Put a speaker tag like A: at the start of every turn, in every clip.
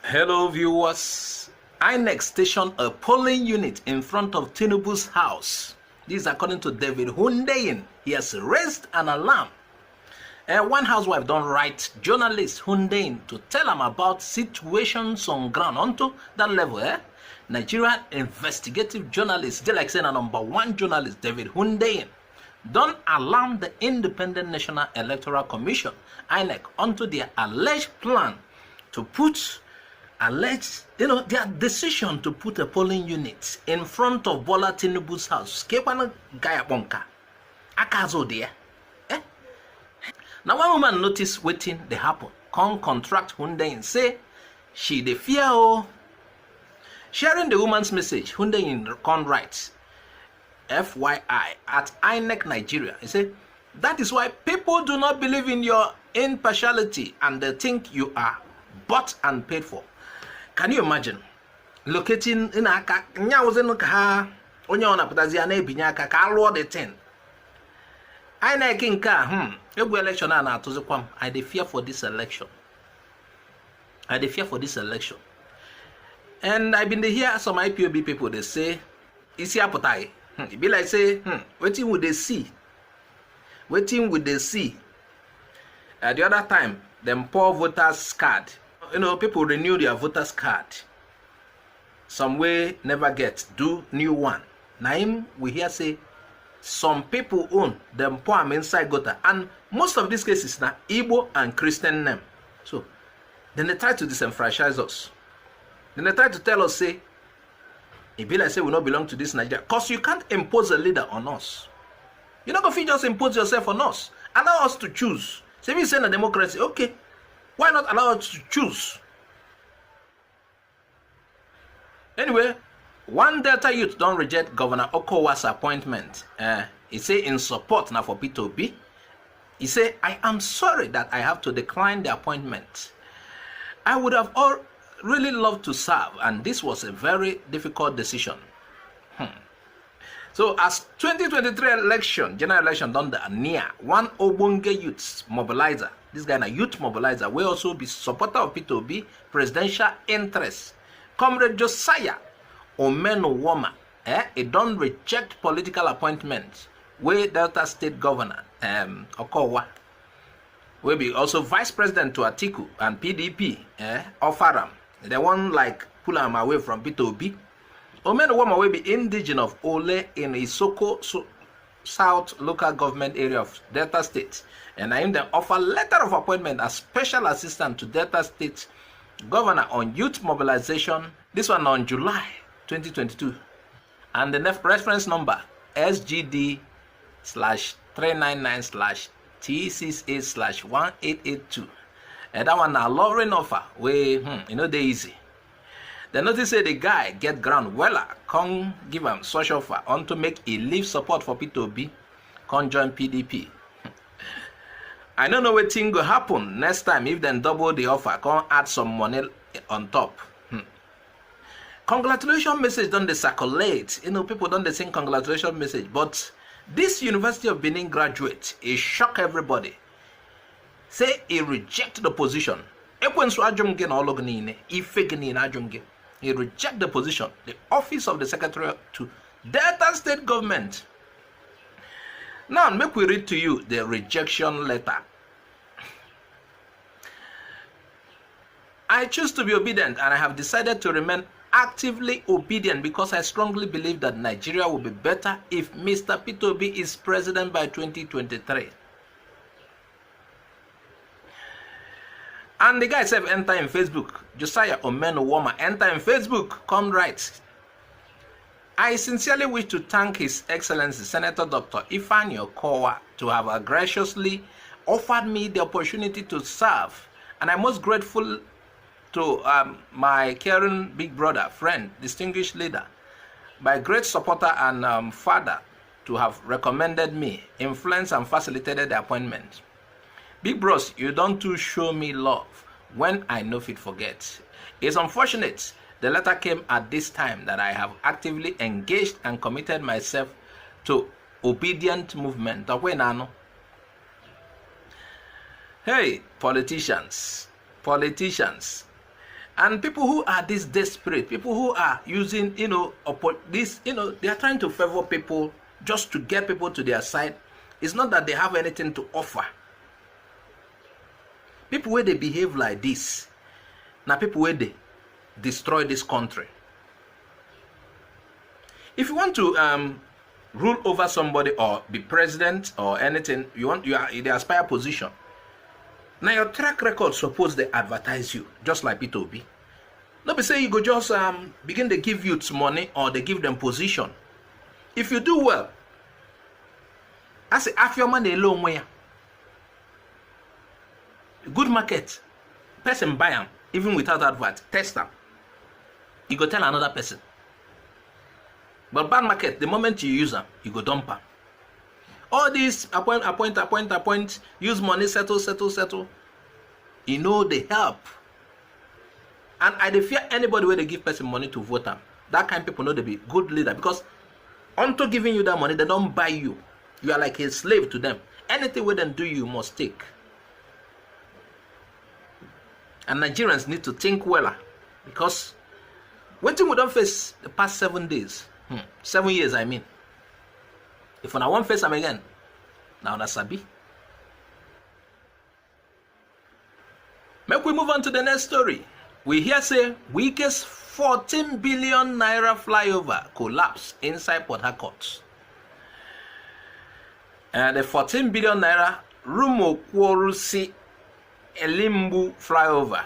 A: Hello viewers. INEC stationed a polling unit in front of Tinubus house. This is according to David Hundeyin. He has raised an alarm. One housewife don't write journalist Hundeyin to tell him about situations on ground onto that level. Nigerian investigative journalist, just like saying a #1 journalist, David Hundeyin, don't alarm the Independent National Electoral Commission, INEC, onto their alleged plan to put their decision to put a polling unit in front of Bola Tinubu's house. Now one woman noticed waiting they happen. Come contract Hundeyin say she the fear. Sharing the woman's message, Hundeyin con writes FYI at INEC Nigeria. He said that is why people do not believe in your impartiality and they think you are bought and paid for. Can you imagine locating in a nya onye ona putazi na ebinye aka ka alụọ the 10 INEC nka egwu election na atụzikwam. I dey fear for this election. And I been hear some IPOB people they say isi aputai. It be like say wetin would they see? At the other time them poor voters card. People renew their voters card. Some way never get, do new one. Now we hear say some people own them poor inside gutter, and most of these cases now Igbo and Christian name. So then they try to disenfranchise us. Then they try to tell us say it be like say we not belong to this Nigeria, because you can't impose a leader on us. You're not gonna just impose yourself on us. Allow us to choose. Say we say in a democracy, okay. Why not allow us to choose? Anyway, one Delta youth don't reject Governor Okowa's appointment. He say in support now for P2B. He say, I am sorry that I have to decline the appointment. I would have really loved to serve, and this was a very difficult decision. So as 2023 election, general election done near, one Obonge youth mobilizer, this guy a youth mobilizer, will also be supporter of P2B presidential interest. Comrade Josiah Omenowoma, it don't reject political appointments where Delta State Governor Okowa will be also Vice President to Atiku and PDP Ofaram. They want like pull him away from P2B. Omenowoma will be indigenous of Ole in Isoko South local government area of Delta State, and I am the offer letter of appointment as special assistant to Delta State Governor on youth mobilization. This one on July 2022, and the reference number SGD/399/T68/1882. And that one a lowering offer way they easy. The notice say the guy get ground weller, come give him such offer on to make a leave support for P2B, come join PDP. I don't know what thing will happen next time if then double the offer, come add some money on top. Congratulations message don't they circulate. People don't they sing congratulations message, but this University of Benin graduate, it shock everybody. Say he reject the position. He reject the position, the office of the secretary to Delta State government. Now, make we read to you the rejection letter. I choose to be obedient, and I have decided to remain actively obedient because I strongly believe that Nigeria will be better if Mr. P2B is president by 2023. And the guy said enter in Facebook. Josiah Omenowoma enter in Facebook. Come right. I sincerely wish to thank His Excellency Senator Dr. Ifeanyi Okowa to have graciously offered me the opportunity to serve, and I'm most grateful to my caring big brother, friend, distinguished leader, my great supporter and father to have recommended me, influenced and facilitated the appointment. Big bros, you don't too show me love when I know fit forget. It's unfortunate the letter came at this time that I have actively engaged and committed myself to obedient movement. Hey, politicians. And people who are this desperate, people who are using, this, they are trying to favor people just to get people to their side. It's not that they have anything to offer. People where they behave like this, now people where they destroy this country. If you want to rule over somebody or be president or anything, you are in the aspire position. Now your track record, suppose they advertise you, just like Peter Obi. Not be say you go just begin to give youths money or they give them position. If you do well, I say half your money alone where. Good market, person buy them, even without advert, test them. You go tell another person. But bad market, the moment you use them, you go dump them. All these appoint, use money, settle. They help. And I dey fear anybody where they give person money to vote them. That kind of people know they be good leader, because unto giving you that money, they don't buy you. You are like a slave to them. Anything where them do, you must take. And Nigerians need to think well, because what thing we don't face the past 7 days, 7 years, I mean. If I won't face them again, now that's sabi. Make we move on to the next story. We hear say Wike's 14 billion naira flyover collapse inside Port Harcourt. The 14 billion naira Rumo Kworusi Elimbu flyover,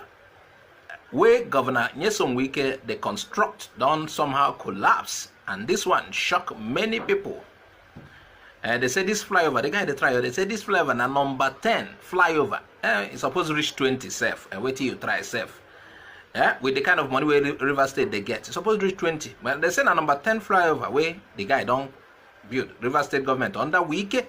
A: where Governor Nyesom Wike the construct don't somehow collapse, and this one shocked many people. They say this flyover, the guy they try, they say this flyover na number 10 flyover. It's supposed to reach 20 safe, and wait till you try safe. With the kind of money where River State they get, it's supposed to reach 20. But they say na number 10 flyover where the guy don't build. River State government under Wike.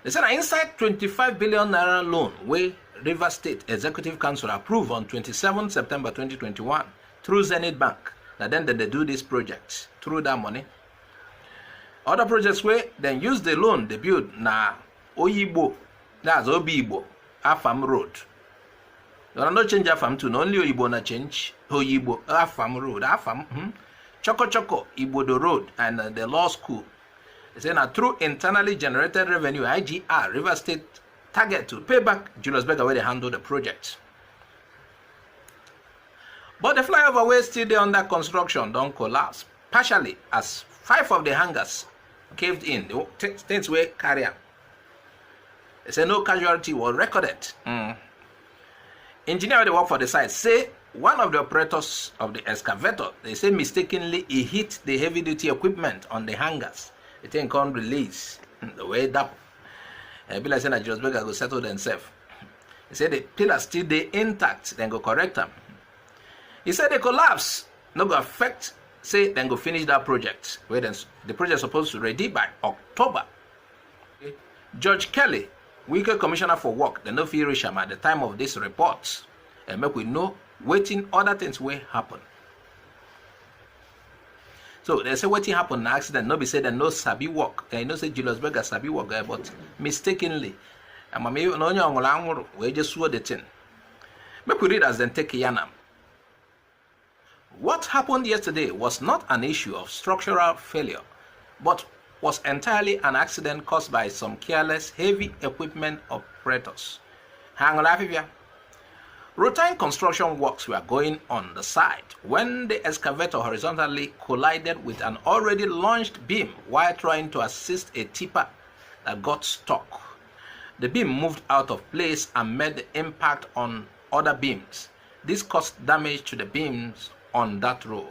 A: They say na inside 25 billion naira loan where River State Executive Council approved on 27 September 2021 through Zenith Bank. Now then they do this project through that money. Other projects where then use the loan they build na Oyibo, that's Obibo, Afam Road. There are no change Afam to only Oyibo na change Oyibo, Afam Road, Afam, Choco Ibodo Road, and the law school. They say now through internally generated revenue IGR, River State target to pay back Julius Berger where they handle the project. But the flyover way still there under construction don't collapse, partially as 5 of the hangars caved in. The things were carried. They say no casualty was recorded. Engineer they work for the site say one of the operators of the excavator, they say mistakenly he hit the heavy duty equipment on the hangars. The thing can't release the way that. Be like saying that Julius Berger go settle themselves. He said the pillars still they intact, then go correct them. He said the collapse no go affect, say then go finish that project. Where then the project supposed to ready by October. Okay. George Kelly, Wike Commissioner for Work, the no feel reach at the time of this report, and make we know waiting other things will happen. So they say what happened in accident, no be said that no sabi work. You know say Julius Berger sabi work, but mistakenly, we just saw the thing. Make we read as then take Yanam. What happened yesterday was not an issue of structural failure, but was entirely an accident caused by some careless heavy equipment operators. Hang on, routine construction works were going on the site when the excavator horizontally collided with an already launched beam while trying to assist a tipper that got stuck. The beam moved out of place and made the impact on other beams. This caused damage to the beams on that row.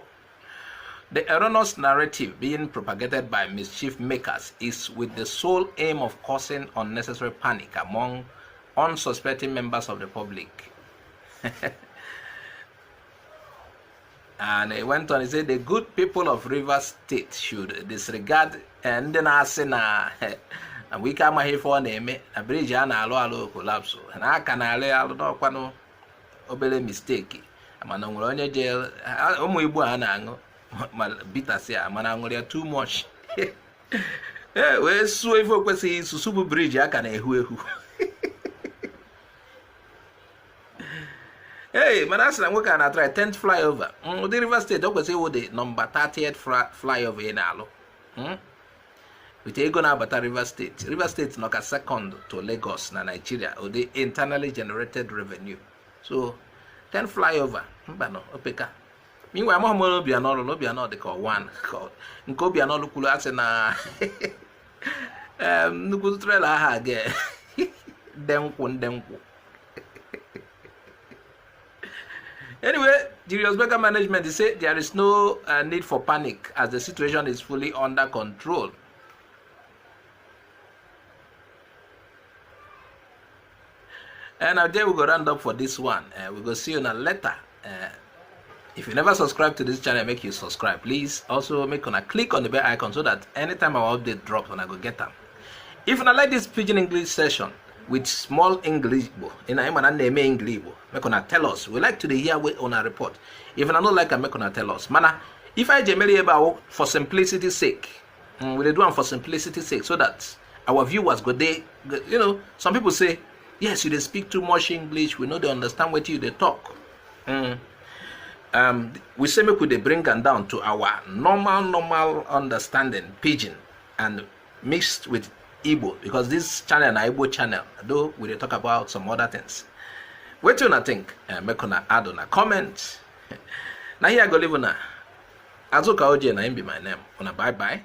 A: The erroneous narrative being propagated by mischief makers is with the sole aim of causing unnecessary panic among unsuspecting members of the public. And he went on, he said the good people of River State should disregard and then asena and we come here for name a bridge and alo collapse and I can allow no kwano obele mistake amana onye jail umu ibu anango mal bitase amana ngoria too much we so ifo kwesi susubu bridge aka na ehu Hey, man, that's what can I try 10th flyover. The River State, don't say what the number 30th flyover in Alo. We take on about River State. River State is not a second to Lagos, Nigeria, or the internally generated revenue. So 10 flyover. Mbano, opeka. Meanwhile, Mohammed Obiano, they call one. Nkobiano Lukulu Asena. Nukutrela Hage. Demku. Anyway, Julius Baker management, they say there is no need for panic as the situation is fully under control. And now there we go round up for this one. We go see you in a letter. If you never subscribe to this channel, make you subscribe. Please also make on a click on the bell icon so that anytime our update drops, when I go get them. If you like this Pidgin English session with small English, in a name English, make on tell us. We like to hear on a report. If you don't like, make on tell us. Mana, if I generally about for simplicity's sake, we do it for simplicity's sake, so that our viewers go there. You know, some people say, yes, you speak too much English. We know they understand what you they talk. We say we could bring them down to our normal understanding Pidgin and mixed with Igbo, because this channel is an Igbo channel, though we talk about some other things. What do you think? Make on add on a comment. Now here I go live on a Azuka Oje na be my name. On a bye.